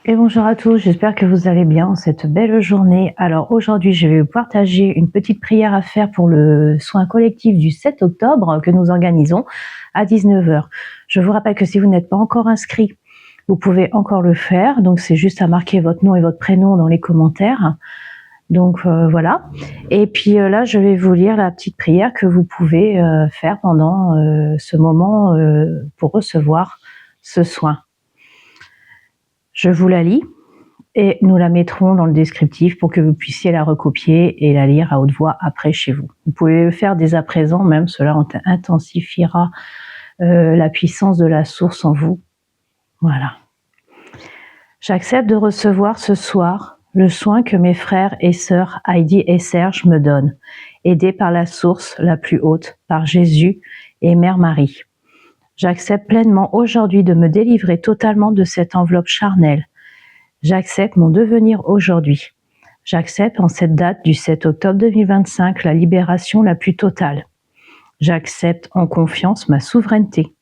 Et bonjour à tous, j'espère que vous allez bien en cette belle journée. Alors aujourd'hui, je vais vous partager une petite prière à faire pour le soin collectif du 7 octobre que nous organisons à 19h. Je vous rappelle que si vous n'êtes pas encore inscrit, vous pouvez encore le faire. Donc c'est juste à marquer votre nom et votre prénom dans les commentaires. Donc voilà. Et puis là, je vais vous lire la petite prière que vous pouvez faire pendant ce moment pour recevoir ce soin. Je vous la lis et nous la mettrons dans le descriptif pour que vous puissiez la recopier et la lire à haute voix après chez vous. Vous pouvez le faire dès à présent, même cela intensifiera la puissance de la source en vous. Voilà. J'accepte de recevoir ce soir le soin que mes frères et sœurs Heidi et Serge me donnent, aidés par la source la plus haute, par Jésus et Mère Marie. J'accepte pleinement aujourd'hui de me délivrer totalement de cette enveloppe charnelle. J'accepte mon devenir aujourd'hui. J'accepte en cette date du 7 octobre 2025 la libération la plus totale. J'accepte en confiance ma souveraineté.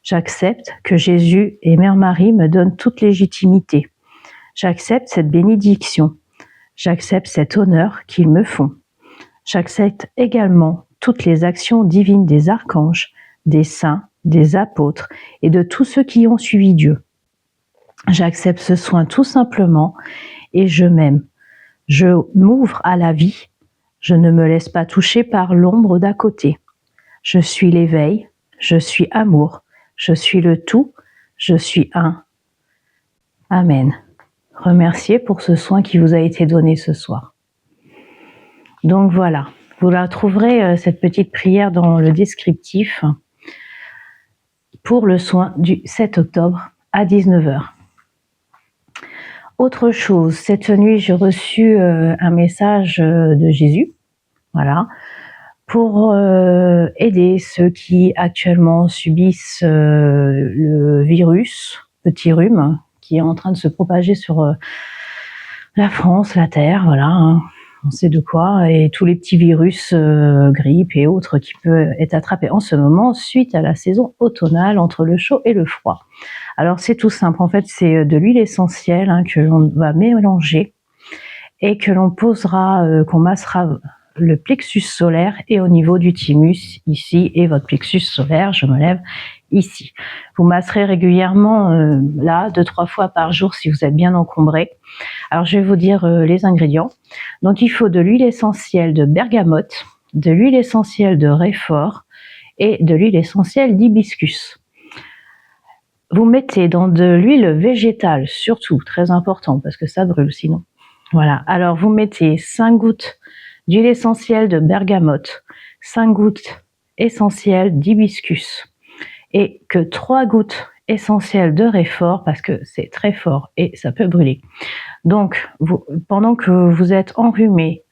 J'accepte que Jésus et Mère Marie me donnent toute légitimité. J'accepte cette bénédiction. J'accepte cet honneur qu'ils me font. J'accepte également toutes les actions divines des archanges, des saints, des apôtres et de tous ceux qui ont suivi Dieu. J'accepte ce soin tout simplement et je m'aime. Je m'ouvre à la vie. Je ne me laisse pas toucher par l'ombre d'à côté. Je suis l'éveil. Je suis amour. Je suis le tout. Je suis un. Amen. Remerciez pour ce soin qui vous a été donné ce soir. Donc voilà, vous la trouverez cette petite prière dans le descriptif pour le soin du 7 octobre à 19h. Autre chose, cette nuit, j'ai reçu un message de Jésus, voilà, pour aider ceux qui actuellement subissent le virus, petit rhume, qui est en train de se propager sur la France, la Terre, voilà, hein, on sait de quoi, et tous les petits virus, grippe et autres qui peuvent être attrapés en ce moment suite à la saison automnale entre le chaud et le froid. Alors c'est tout simple, en fait c'est de l'huile essentielle que l'on va mélanger et que l'on posera, qu'on massera le plexus solaire et au niveau du thymus ici et votre plexus solaire, je me lève ici. Vous masserez régulièrement là 2-3 fois par jour si vous êtes bien encombré. Alors je vais vous dire les ingrédients. Donc il faut de l'huile essentielle de bergamote, de l'huile essentielle de réfort et de l'huile essentielle d'hibiscus. Vous mettez dans de l'huile végétale, surtout, très important, parce que ça brûle sinon. Voilà, alors vous mettez 5 gouttes d'huile essentielle de bergamote, 5 gouttes essentielles d'hibiscus, et que 3 gouttes essentielles de réfort, parce que c'est très fort et ça peut brûler. Donc, pendant que vous êtes enrhumé,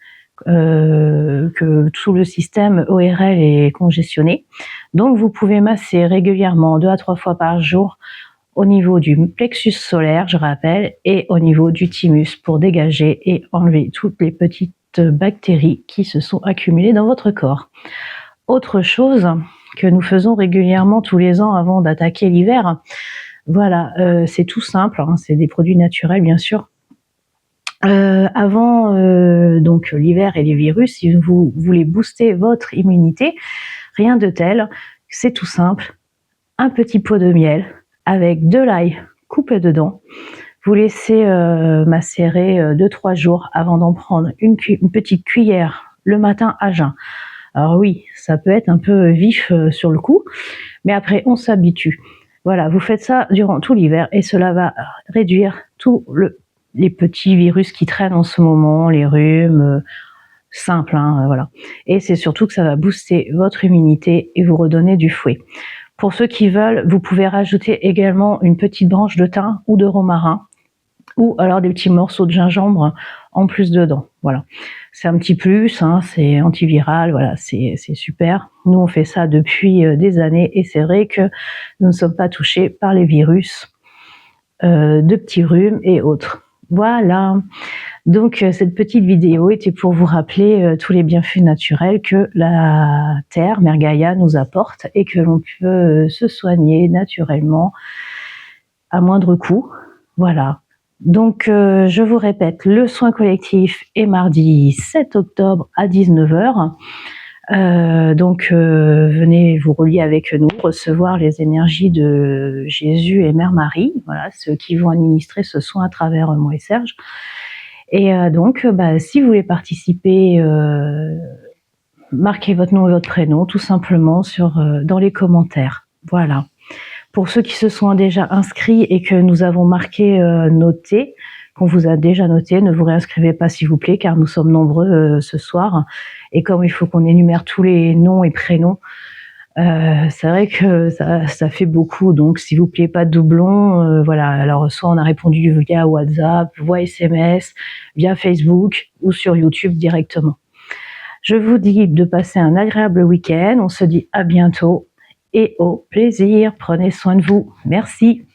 que tout le système ORL est congestionné. Donc, vous pouvez masser régulièrement 2 à 3 fois par jour au niveau du plexus solaire, je rappelle, et au niveau du thymus pour dégager et enlever toutes les petites bactéries qui se sont accumulées dans votre corps. Autre chose que nous faisons régulièrement tous les ans avant d'attaquer l'hiver, voilà, c'est tout simple, c'est des produits naturels bien sûr. Avant donc l'hiver et les virus, si vous voulez booster votre immunité, rien de tel, c'est tout simple, un petit pot de miel avec de l'ail coupé dedans, vous laissez macérer 2-3 jours avant d'en prendre une petite cuillère le matin à jeun. Alors oui, ça peut être un peu vif sur le coup, mais après on s'habitue. Voilà, vous faites ça durant tout l'hiver et cela va réduire les petits virus qui traînent en ce moment, les rhumes, simples, voilà. Et c'est surtout que ça va booster votre immunité et vous redonner du fouet. Pour ceux qui veulent, vous pouvez rajouter également une petite branche de thym ou de romarin, ou alors des petits morceaux de gingembre en plus dedans. Voilà, c'est un petit plus, c'est antiviral, voilà, c'est super. Nous, on fait ça depuis des années et c'est vrai que nous ne sommes pas touchés par les virus de petits rhumes et autres. Voilà, donc cette petite vidéo était pour vous rappeler tous les bienfaits naturels que la Terre, Mère Gaïa, nous apporte et que l'on peut se soigner naturellement à moindre coût. Voilà, Donc, je vous répète, le soin collectif est mardi 7 octobre à 19h. Donc, venez vous relier avec nous, recevoir les énergies de Jésus et Mère Marie, voilà, ceux qui vont administrer ce soin à travers moi et Serge. Et donc, si vous voulez participer, marquez votre nom et votre prénom tout simplement dans les commentaires. Voilà. Pour ceux qui se sont déjà inscrits et que nous avons marqué noté, qu'on vous a déjà noté, ne vous réinscrivez pas s'il vous plaît, car nous sommes nombreux ce soir. Et comme il faut qu'on énumère tous les noms et prénoms, c'est vrai que ça fait beaucoup. Donc s'il vous plaît, pas de doublons. Voilà. Alors soit on a répondu via WhatsApp, via SMS, via Facebook ou sur YouTube directement. Je vous dis de passer un agréable week-end. On se dit à bientôt et au plaisir. Prenez soin de vous. Merci.